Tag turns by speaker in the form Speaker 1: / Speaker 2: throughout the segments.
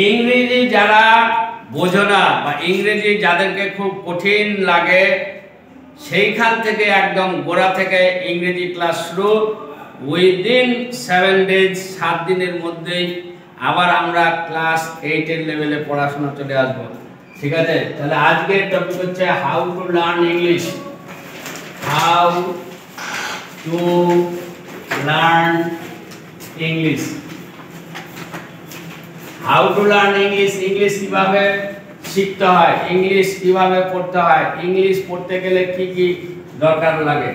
Speaker 1: ইংরেজি যারা বোঝো না বা ইংরেজি যাদেরকে খুব কঠিন লাগে সেইখান থেকে একদম গোড়া থেকে ইংরেজি ক্লাস শুরু। উইদিন 7 ডেজ 7 দিনের মধ্যেই আবার আমরা ক্লাস 8 এর লেভেলে পড়াশোনা চলে আসবো। ঠিক আছে, তাহলে আজকের টপিক হচ্ছে how to learn English. How to learn English. How to learn English, English কিভাবে শিখতে হয়, ইংলিশ কিভাবে পড়তে হয়, ইংলিশ পড়তে গেলে কি কি দরকার লাগে।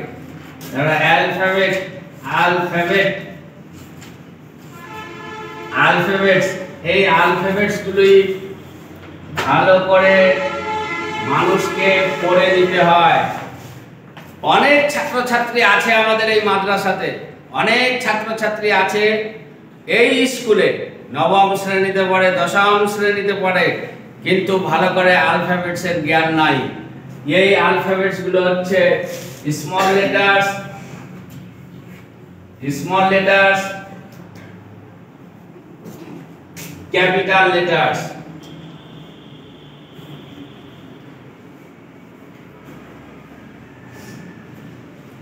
Speaker 1: অ্যালফাবেট অ্যালফাবেটস, এই অ্যালফাবেটস গুলি ভালো করে মানুষকে পড়ে দিতে হয়। অনেক ছাত্রছাত্রী আছে আমাদের এই মাদ্রাসাতে, অনেক ছাত্রছাত্রী আছে এই স্কুলে, নবম শ্রেণীতে পড়ে, দশম শ্রেণীতে পড়ে, কিন্তু ভালো করে অ্যালফাবেটস এর জ্ঞান নাই। এই অ্যালফাবেটস গুলো হচ্ছে স্মল লেটার্স, ক্যাপিটাল লেটার্স।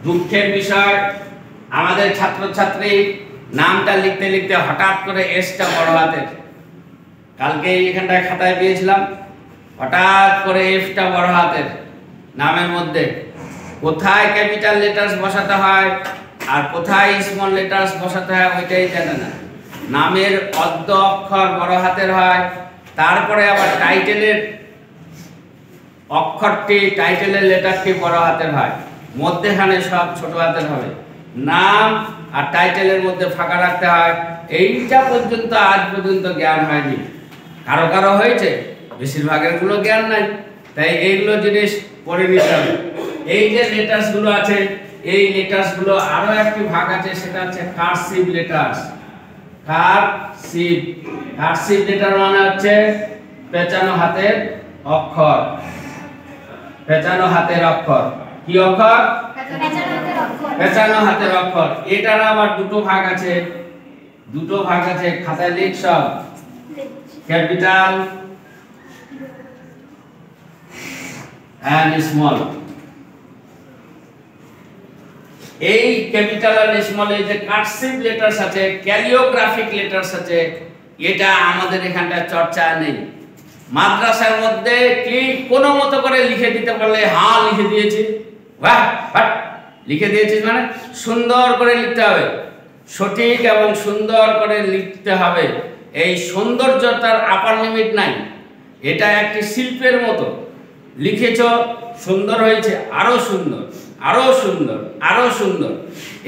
Speaker 1: দুঃখের বিষয়, আমাদের ছাত্রছাত্রী নামটা লিখতে লিখতে হঠাৎ করে এসটা বড় হাতের, কালকে এখানটায় খাতায় পেয়েছিলাম, হঠাৎ করে এফটা বড় হাতের নামের মধ্যে কোথায় ক্যাপিটাল লেটার্স বসাতে হয় আর কোথায় স্মল লেটার্স বসাতে হয় ওইটাই জানে না। নামের অর্ধ অক্ষর বড় হাতের হয়, তারপরে আবার টাইটেলের অক্ষরটি, টাইটেলের লেটারটি বড় হাতের হয়, মধ্যেখানে সব ছোট হাতের হবে। নাম আর টাইটেলের মধ্যে ফাঁকা রাখতে হয়। এইটা পর্যন্ত আজ পর্যন্ত জ্ঞান হয়নি। কারো কারো হয়েছে, বেশিরভাগের গুলো জ্ঞান নাই। তাই এইগুলো জিনিস পড়ে নিতে হবে। এই যে লেটার্স গুলো আছে, এই লেটার্স গুলো আরো একটি ভাগ আছে, সেটা হচ্ছে কার্সিভ লেটার্স। কার্সিভ লেটার মানে হচ্ছে পেঁচানো হাতের অক্ষর। পেঁচানো হাতের অক্ষর কি অক্ষর? পেঁচানো হাতের অক্ষর। এটার আবার দুটো ভাগ আছে, খাতায় লিখ সব। Capital and small. এই ক্যাপিটাল আর স্মল, এই যে কার্সিভ লেটার্স আছে, ক্যালিওগ্রাফিক লেটার্স আছে, এটা আমাদের এখানটা চর্চা নেই। মাদ্রাসার মধ্যে কি কোনো মতো করে লিখে দিতে পারলে, হ্যাঁ লিখে দিয়েছি, লিখে দিয়েছিস মানে সুন্দর করে লিখতে হবে, সঠিক এবং সুন্দর করে লিখতে হবে। এই সৌন্দর্যতার আপার লিমিট নাই। এটা একটি শিল্পের মতো, লিখেছ সুন্দর হয়েছে, আরো সুন্দর, আরো সুন্দর, আরো সুন্দর।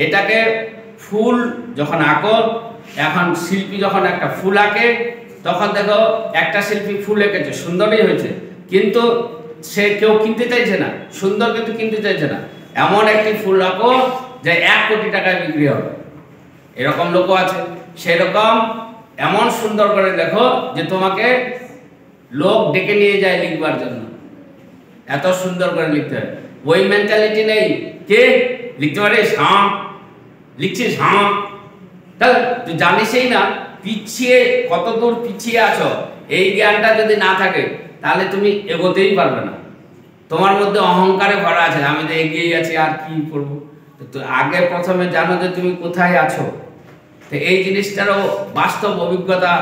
Speaker 1: এটাকে ফুল যখন আঁকো, এখন শিল্পী যখন একটা ফুল আঁকে, তখন দেখো একটা শিল্পী ফুল এঁকেছে, সুন্দরই হয়েছে, কিন্তু সে কেউ কিনতে চাইছে না, সুন্দর কিন্তু কিনতে চাইছে না। এমন একটি ফুল আঁকো যে 1 কোটি টাকায় বিক্রি হবে, এরকম লোকও আছে। সেরকম এমন সুন্দর করে লেখো যে তোমাকে লোক ডেকে নিয়ে যায় লিখবার জন্য, এত সুন্দর করে লিখতে হয়। ওই মেন্টালিটি নেই। কে লিখতে পারে? হ্যাঁ লিখছিস, হ্যাঁ, তাহলে তুই জানিসই না পিছিয়ে কত দূর পিছিয়ে আছো। এই জ্ঞানটা যদি না থাকে তাহলে তুমি এগোতেই পারবে না। তোমার মধ্যে অহংকারে ভরা আছে, আমি তো এগিয়ে আছি, আর কি করব। তো আগে প্রথমে জানো যে তুমি কোথায় আছো। তো এই জিনিসটারও বাস্তব অভিজ্ঞতা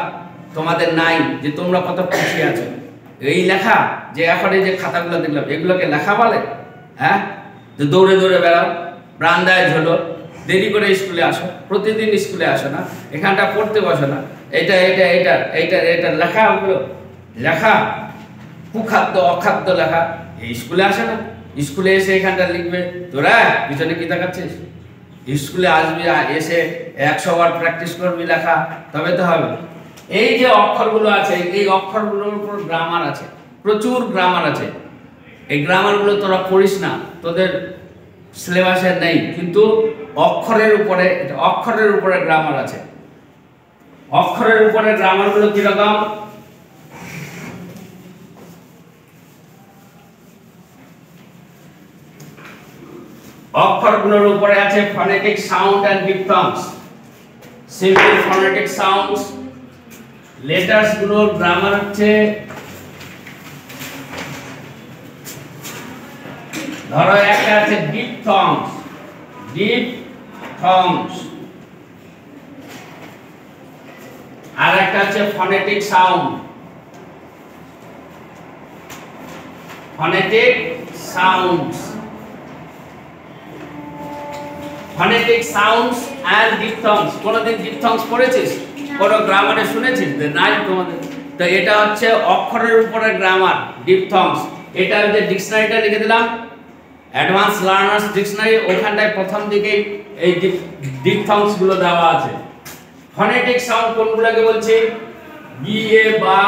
Speaker 1: তোমাদের নাই যে তোমরা কত পিছিয়ে আছো। এই লেখা যে এখন এই যে খাতাগুলো দেখলাম, এগুলোকে লেখা বলে? হ্যাঁ, তো দৌড়ে দৌড়ে বেড়াও, বারান্দায় ঝোলো, দেরি করে স্কুলে আসো, প্রতিদিন স্কুলে আসো না, এখানটা পড়তে বসো না। এটা এটা এটা এইটা এটা লেখা, ওগুলো লেখা, কুখাদ্য অখাদ্য লেখা। এই স্কুলে আসে না, স্কুলে এসে এখানটা লিখবে। তোরা পিছনে কি দেখাচ্ছিস? স্কুলে আসবি, এসে 100 বার প্র্যাকটিস করবি লেখা, তবে তো হবে। এই যে অক্ষরগুলো আছে, এই অক্ষরগুলোর উপর গ্রামার আছে, প্রচুর গ্রামার আছে। এই গ্রামারগুলো তোরা পড়িস না, তোদের সিলেবাসে নেই, কিন্তু অক্ষরের উপরে গ্রামার আছে। অক্ষরের উপরে গ্রামারগুলো কিরকম? অক্ষরগুলোর উপরে আছে phonetic sound and diphthongs, simple phonetic sounds, letters গুলোর গ্রামার হচ্ছে, ধরো একটা আছে ডিপথংস, ডিপথংস, আর একটা আছে phonetic sound, phonetic sounds, phonetic sounds and diphthongs. কোনদিন ডিপথংস পড়েছিস? কোন গ্রামারে শুনেছিস? নাই তোমাদের। তো এটা হচ্ছে অক্ষরের উপরে গ্রামার, ডিপথংস। এটা যে ডিকশনারিটা লিখে দিলাম, অ্যাডভান্স লার্নার্স ডিকশনারি, ওখানটায় প্রথম দিকে এই ডিপথংস গুলো দেওয়া আছে। ফনেটিক সাউন্ড কোনগুলোকে বলছি? বি এ বা,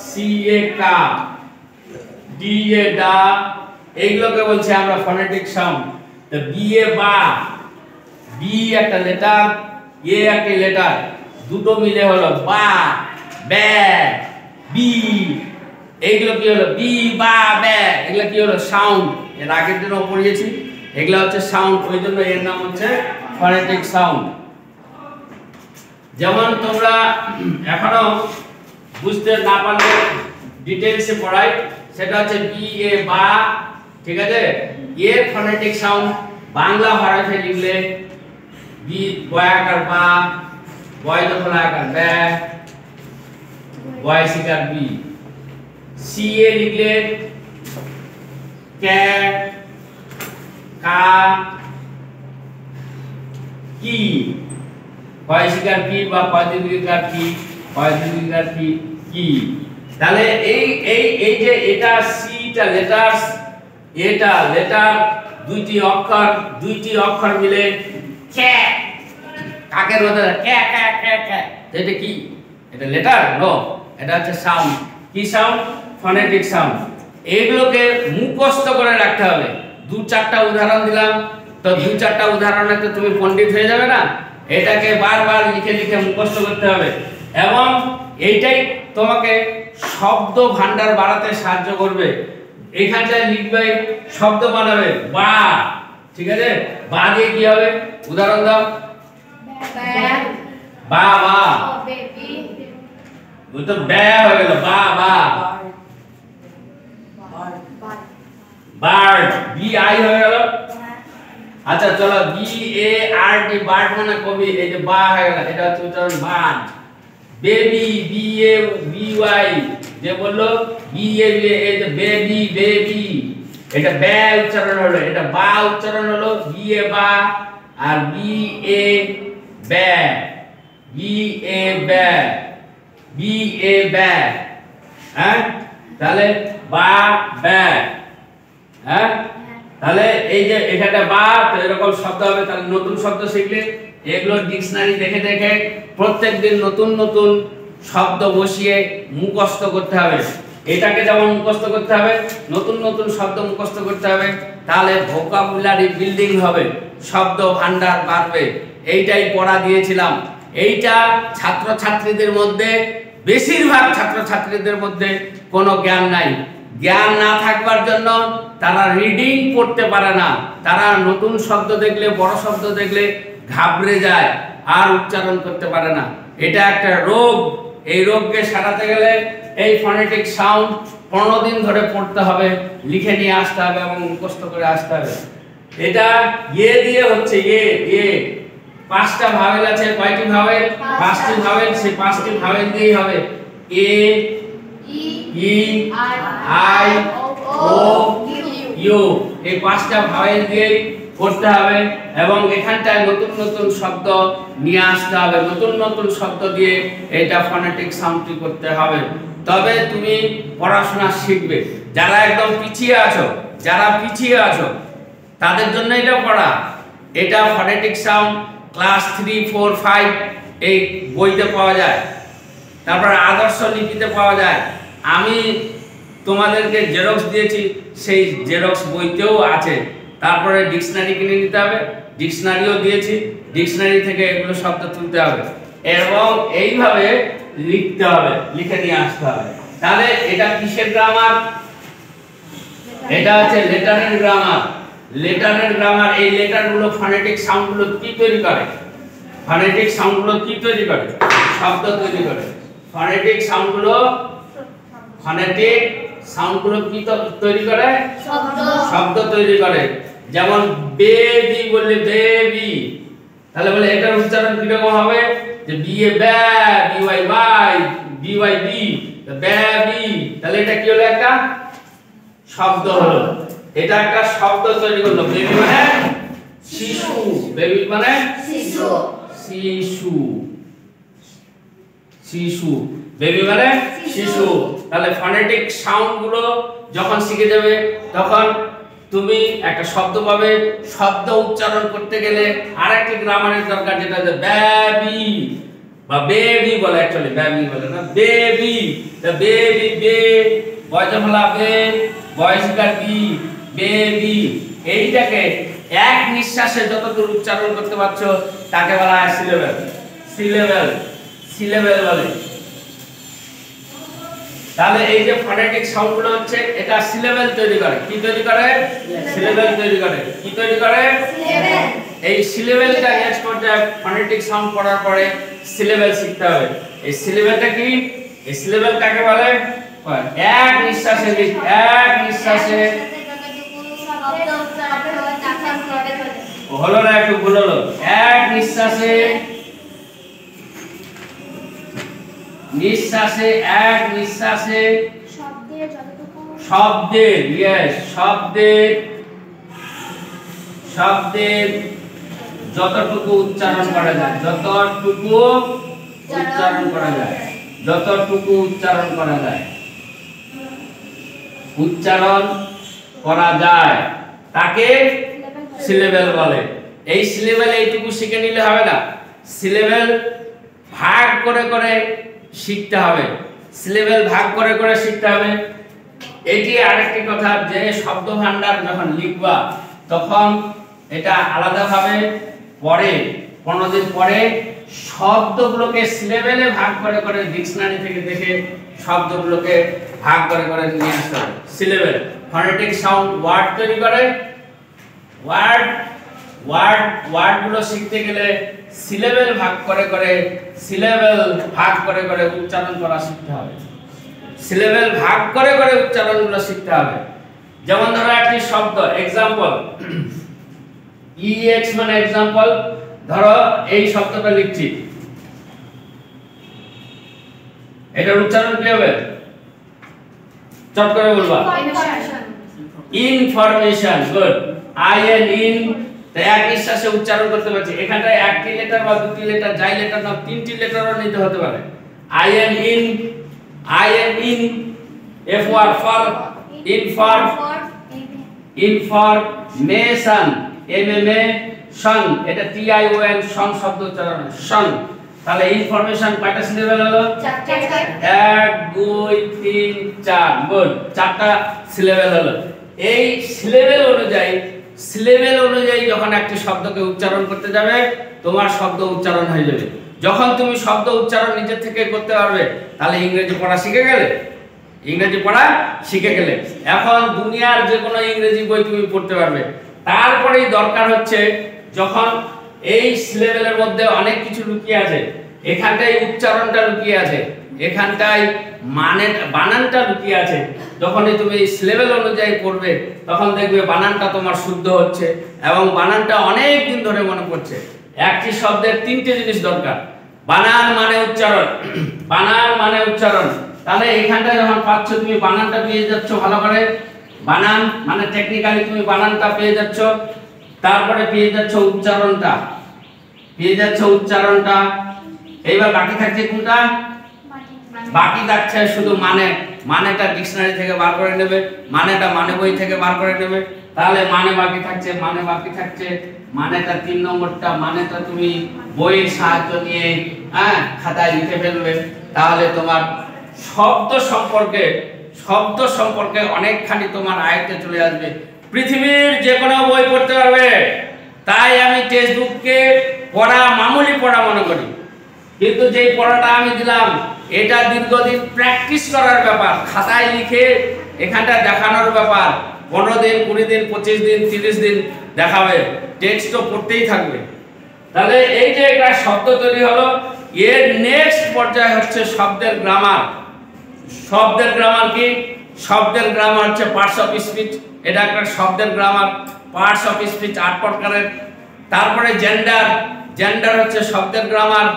Speaker 1: সি এ কা, ডি এ ডা, এইগুলোকে বলছি আমরা ফনেটিক সাউন্ড। তো বি এ বা, বি একটা লেটার, এ একটা লেটার, দুটো মিলে হলো বা, বে, বি। এইগুলো কি হলো? বি, বা, বে, এগুলো কি হলো? সাউন্ড। এর আগের দিনও পড়িয়েছি, এগুলো হচ্ছে সাউন্ড, ওই জন্য এর নাম হচ্ছে ফনেটিক সাউন্ড। যেমন তোমরা এখনো বুঝতে না পারলে ডিটেইলসে পড়াই, সেটা হচ্ছে বি এ বা, ঠিক আছে? এর ফনেটিক সাউন্ড বাংলা হরফে লিখলে বি বয়াকার বা, বয় দখল আকার বে, বয় শিকার বি। সি এ লিখলে কে, কা, কি, কয় শিকার কি বা কয় দীর্ঘিকার কি, কয় দীর্ঘিকার কি, কি। তাহলে এই এই এই যে এটা সিটা লেটারস, এটা লেটার, দুইটি অক্ষর মিলে কে, কাকের মধ্যে কে কে কে কে, এটা কি? এটা লেটার? নো, এটা হচ্ছে সাউন্ড। কি সাউন্ড? Phonetic sound. এগুলোকে মুখস্থ করে রাখতে হবে। দু চারটা উদাহরণ দিলাম, তো দু চারটা উদাহরণে তো তুমি পণ্ডিত হয়ে যাবে না, এটাকে বারবার লিখে লিখে মুখস্থ করতে হবে। এবং এইটাই তোমাকে শব্দ ভান্ডার বাড়াতে সাহায্য করবে। এখানটায় লিখবে, শব্দ বানাবে বা, ঠিক আছে? বা দিয়ে কি হবে? উদাহরণ দাও। বা, বা, ওই তো বে হয়ে গেল, বা, বা। বার্ড, বি আই হয়ে গেল। আচ্ছা চলো, B A R D, bird মানে কবি, এই যে বা হয়ে গেল, এটা হচ্ছে উচ্চারণ bird. Baby, B A B Y, যে বললো বি এ বি, এই যে বেবি, বেবি, এটা বে উচ্চারণ হলো, এটা বা উচ্চারণ হলো, বি এ বা, আর বি এ বে, বি এ বে, বি এ বে। হ্যাঁ, তাহলে বা, বে। হ্যাঁ, তাহলে এই যে এখানে বা, তো এরকম শব্দ হবে। তাহলে নতুন শব্দ শিখলে এগুলো ডিকশনারি দেখে দেখে প্রত্যেকদিন নতুন নতুন শব্দ বসিয়ে মুখস্থ করতে হবে। এটাকে যেমন মুখস্থ করতে হবে, নতুন নতুন শব্দ মুখস্থ করতে হবে, তাহলে ভোকাবুলারি বিল্ডিং হবে, শব্দ ভান্ডার বাড়বে। এইটাই পড়া দিয়েছিলাম। এইটা ছাত্রছাত্রীদের মধ্যে, বেশিরভাগ ছাত্রছাত্রীদের মধ্যে কোনো জ্ঞান নাই। জ্ঞান না থাকবার জন্য তারা রিডিং পড়তে পারে না। তারা নতুন শব্দ দেখলে, বড় শব্দ দেখলে ঘাবড়ে যায়, আর উচ্চারণ করতে পারে না। এটা একটা রোগ। এই রোগকে সারাতে গেলে এই ফনেটিক সাউন্ড 15 দিন ধরে পড়তে হবে, লিখে নিয়ে আসতে হবে এবং মুখস্থ করে আসতে হবে। এটা এ দিয়ে হচ্ছে, এ পাঁচটা ভাওয়েল আছে। কয়টি ভাওয়েল? পাঁচটি ভাওয়েল। সেই পাঁচটি ভাওয়েল দিয়েই হবে এ, ই, আই, ও, ইউ। এই পাঁচটা ভাওয়েল দিয়েই পড়তে হবে এবং এখানটায় নতুন নতুন শব্দ নিয়ে আসতে হবে। নতুন নতুন শব্দ দিয়ে এটা ফনেটিক সাউন্ডটি করতে হবে, তবে তুমি পড়াশোনা শিখবে। যারা একদম পিছিয়ে আছো, তাদের জন্য এটা পড়া। এটা ফনেটিক সাউন্ড ক্লাস 3, 4, 5 এই বইতে পাওয়া যায়। তারপর আদর্শ লিপিতে পাওয়া যায়। আমি তোমাদেরকে জেরক্স দিয়েছি, সেই জেরক্স বইতেও আছে। তারপরে ডিকশনারি কিনে নিতে হবে, ডিকশনারিও দিয়েছি, ডিকশনারি থেকে এগুলো শব্দ তুলতে হবে এবং এইভাবে লিখতে হবে, লিখে নিয়ে আসতে হবে। তাহলে এটা কিসের গ্রামার? এটা হচ্ছে লেটারের গ্রামার। লেটারের গ্রামার, এই লেটারগুলো ফনেটিক সাউন্ডগুলো কি তৈরি করে? ফনেটিক সাউন্ডগুলো কি তৈরি করে? শব্দ তৈরি করে। ফনেটিক সাউন্ডগুলো কি তৈরি করে? শব্দ তৈরি করে। যেমন বেবি বললে বেবি, তাহলে বলে এটার উচ্চারণ কি রকম হবে? যে বি এ ব্যা, B Y by, B Y B, baby. তাহলে এটা কি হলো? একটা শব্দ হলো। এটা একটা শব্দ তৈরি করলো। বেবি মানে শিশু, বেবি মানে শিশু, শিশু, শিশু, বেবি মানে শিশু। তাহলে ফনেটিক সাউন্ড গুলো যখন শিখে যাবে তখন তুমি একটা শব্দ পাবে। শব্দ উচ্চারণ করতে গেলে আরেকটি গ্রামারের দরকার, যেটা হচ্ছে বেবি বা বেবি বলে। অ্যাকচুয়ালি বেবি বলে না, বেবি। বেবি বে, বয়স ফলা বে, বয়সকার বি, বেবি। এইটাকে এক নিঃশ্বাসে যতদূর উচ্চারণ করতে পারছো তাকে বলা হয় সিলেবেল। সিলেবেল, সিলেবেল বলে। তাহলে এই যে ফনেটিক সাউন্ড গুলো হচ্ছে, এটা সিলেবেল তৈরি করে। কি তৈরি করে? সিলেবেল তৈরি করে। কি তৈরি করে? সিলেবেল। এই সিলেবেলটা নেক্সট পর্যায়ে ফনেটিক সাউন্ড পড়ার পরে সিলেবেল শিখতে হবে। এই সিলেবেলটা কি? এই সিলেবেল কাকে বলে? এক নিঃশ্বাসে, এক নিঃশ্বাসে হলো না, একটু ভুল হলো। এক নিঃশ্বাসে, নিঃশ্বাসে, এক নিঃশ্বাসে শব্দের, ইয়েস, শব্দের যতটুকু উচ্চারণ করা যায়, যতটুকু উচ্চারণ করা যায়, যতটুকু উচ্চারণ করা যায়, উচ্চারণ করা যায় তাকে সিলেবেল বলে। এই সিলেবেল এইটুকু শিখে নিলে হবে না, সিলেবেল ভাগ করে করে শিখতে হবে। সিলেবেল ভাগ করে করে শিখতে হবে। এটি আরেকটি কথা, যে শব্দ ভান্ডার যখন লিখবা তখন এটা আলাদাভাবে পরে 15 দিন পরে শব্দগুলোকে সিলেবেলে ভাগ করে করে ডিকশনারি থেকে দেখে শব্দগুলোকে ভাগ করে করে নিয়ে আসতে হবে। সিলেবেল ফনেটিক সাউন্ড ওয়ার্ড তৈরি করে। ওয়ার্ডগুলো শিখতে গেলে সিলেবেল ভাগ করে করে, সিলেবেল ভাগ করে করে উচ্চারণ করা শিখতে হবে। সিলেবেল ভাগ করে করে উচ্চারণগুলো শিখতে হবে। যেমন ধরো একটি শব্দ, এক্সাম্পল, ইএক্স মানে এক্সাম্পল। ধরো এই শব্দটা লিখছি, এটার উচ্চারণ কি হবে? চট করে বলবা। ইনফরমেশন। গুড। আইএন ইন, এক নিঃশ্বাসে উচ্চারণ করতে পারছি। এখানটায় একটি লেটার বা দুটি লেটার, যাই লেটার না, তিনটি লেটারও নিতে হতে পারে। I N in, I N in, F O R for, information, এমএমএশন, এটা টিআইওএন সং শব্দ উচ্চারণ সং। তাহলে ইনফরমেশন কয়টা সিলেবেল হলো? 1 2 3 4। গুড, 4টা সিলেবেল হলো। এই সিলেবেল অনুযায়ী যখন একটি শব্দকে উচ্চারণ করতে যাবে, তোমার শব্দ উচ্চারণ হয়ে যাবে। যখন তুমি শব্দ উচ্চারণ নিজে থেকে করতে পারবে, তাহলে ইংরেজি পড়া শিখে গেলে। এখন দুনিয়ার যে কোনো ইংরেজি বই তুমি পড়তে পারবে। তারপরেই দরকার হচ্ছে, যখন এই সিলেবেলের মধ্যে অনেক কিছু লুকিয়ে আছে, এখানটায় উচ্চারণটা লুকিয়ে আছে, এখানটায় বানানটা লুকিয়ে আছে। যখনই তুমি এই সিলেবেল অনুযায়ী পড়বে, তখন দেখবে বানানটা তোমার শুদ্ধ হচ্ছে এবং বানানটা অনেক দিন ধরে মনে পড়ছে। একটি শব্দের 3টে জিনিস দরকার: বানান মানে উচ্চারণ, বানান মানে উচ্চারণ। তাহলে এখানটায় যখন পাচ্ছ, তুমি বানানটা পেয়ে যাচ্ছ ভালো করে, বানান মানে টেকনিক্যালি তুমি বানানটা পেয়ে যাচ্ছ, তারপরে পেয়ে যাচ্ছ উচ্চারণটা, এইবার বাকি থাকছে কোনটা? বাকি থাকছে শুধু মানেটা ডিকশনারি থেকে বার করে নেবে, মানেটা মানে বই থেকে বার করে নেবে। তাহলে মানে বাকি থাকছে, মানেটা 3 নম্বরটা, মানেটা তুমি বইয়ের সাহায্য নিয়ে খাতায় লিখে ফেলবে। তাহলে তোমার শব্দ সম্পর্কে অনেকখানি তোমার আয়ত্তে চলে আসবে। পৃথিবীর যে কোনো বই পড়তে পারবে। তাই আমি টেক্সট বুককে মামুলি পড়া মনে করি, কিন্তু যেই পড়াটা আমি দিলাম, এটা দীর্ঘদিন প্র্যাকটিস করার ব্যাপার, খাতায় লিখে এখানটা দেখানোর ব্যাপার। 15 দিন, 20 দিন, 25 দিন, 30 দিন দেখাবে, টেক্সট তো পড়তেই থাকবে। তাহলে এই যে একটা শব্দ তৈরি হলো, এর নেক্সট পর্যায়ে হচ্ছে শব্দের গ্রামার। শব্দের গ্রামার কি? শব্দের গ্রামার হচ্ছে পার্টস অফ স্পিচ, এটা একটা শব্দের গ্রামার। পার্টস অফ স্পিচ 8 প্রকারের। তারপরে জেন্ডার, জেন্ডার হচ্ছে শব্দের গ্রামার।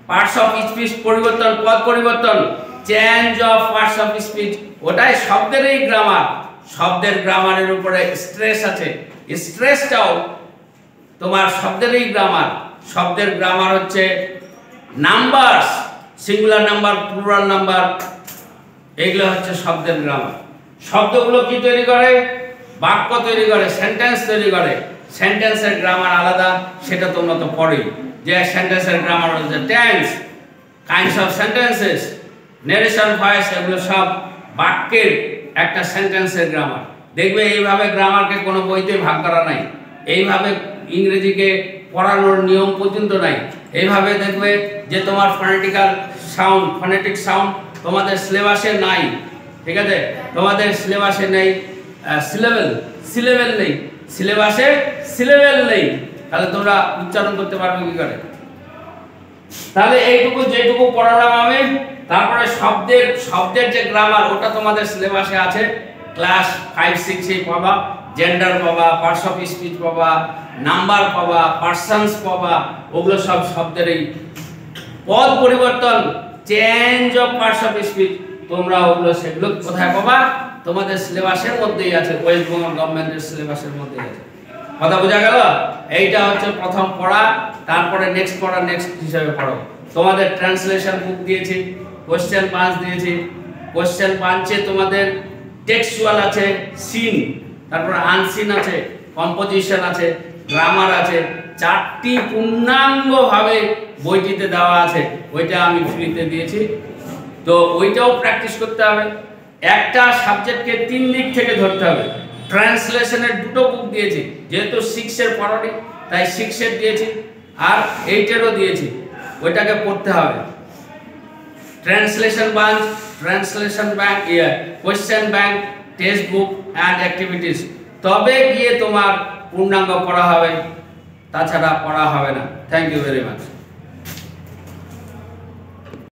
Speaker 1: পার্টস অফ স্পিচ পরিবর্তন, পদ পরিবর্তন, change of parts of speech, ওটাই শব্দেরই গ্রামার। শব্দের গ্রামারের উপরে স্ট্রেস আছে, স্ট্রেসটাও তোমার শব্দেরই গ্রামার। শব্দের গ্রামার হচ্ছে numbers, singular number, plural number, এগুলো হচ্ছে শব্দের গ্রামার। শব্দগুলো কি তৈরি করে? বাক্য তৈরি করে, সেন্টেন্স তৈরি করে। সেন্টেন্সের গ্রামার আলাদা, সেটা তোমরা তো পড়োই, যে সেন্টেন্সের গ্রামার হচ্ছে tense, kinds of sentences, narration, voice, এগুলো সব বাক্যের একটা সেন্টেন্সের গ্রামার। দেখবে এইভাবে গ্রামারকে কোনো বইতে ভাগ করা নাই, এইভাবে ইংরেজিকে পড়ানোর নিয়ম পর্যন্ত নাই। এইভাবে দেখবে যে তোমার ফনেটিক্যাল সাউন্ড, ফনেটিক সাউন্ড তোমাদের সিলেবাসে নাই, ঠিক আছে? তোমাদের সিলেবাসে নেই। সিলেবেল, সিলেবেল নেই সিলেবাসে, সিলেবেল নেই, তাহলে তোমরা উচ্চারণ করতে পারবে কি করে? তাহলে এইটুকু যেটুকু পড়ালাম আমি, তারপরে শব্দের যে গ্রামার ওটা তোমাদের সিলেবাসে আছে, ক্লাস 5, 6 এ পাবা। জেন্ডার পাবা, পার্টস অফ স্পিচ পাবা, নাম্বার পাবা, পার্সনস পাবা, ওগুলো সব শব্দের। এই পদ পরিবর্তন, change of parts of speech, তোমরা ওগুলো সেগুলো কোথায় পাবা? তোমাদের সিলেবাসের মধ্যেই আছে, ওয়েস্ট বেঙ্গল গভর্নমেন্টের সিলেবাসের মধ্যেই আছে। কথা বোঝা গেল? এইটা হচ্ছে প্রথম পড়া। তারপরে নেক্সট পড়া নেক্সট হিসাবে পড়ো। তোমাদের ট্রান্সলেশন বুক দিয়েছি, কোশ্চেন পাঁচ দিয়েছি। কোশ্চেন পাঁচে তোমাদের টেক্সচুয়াল আছে, সিন, তারপরে আনসিন আছে, কম্পোজিশন আছে, গ্রামার আছে। 4টি পূর্ণাঙ্গভাবে বইটিতে দেওয়া আছে, ওইটা আমি ফ্রিতে দিয়েছি, তো ওইটাও প্র্যাকটিস করতে হবে। একটা সাবজেক্টকে 3 দিক থেকে ধরতে হবে। ট্রান্সলেশনের 2টো বুক দিয়েছি, যেহেতু 6 এর পড়াটি, তাই 6 এর দিয়েছি, আর 8 এরও দিয়েছি, ওইটাকে পড়তে হবে। Translation bunch, translation bank, question bank, text book and activities, তবে গিয়ে তোমার পূর্ণাঙ্গ পড়া হবে, তাছাড়া পড়া হবে না। Thank you very much.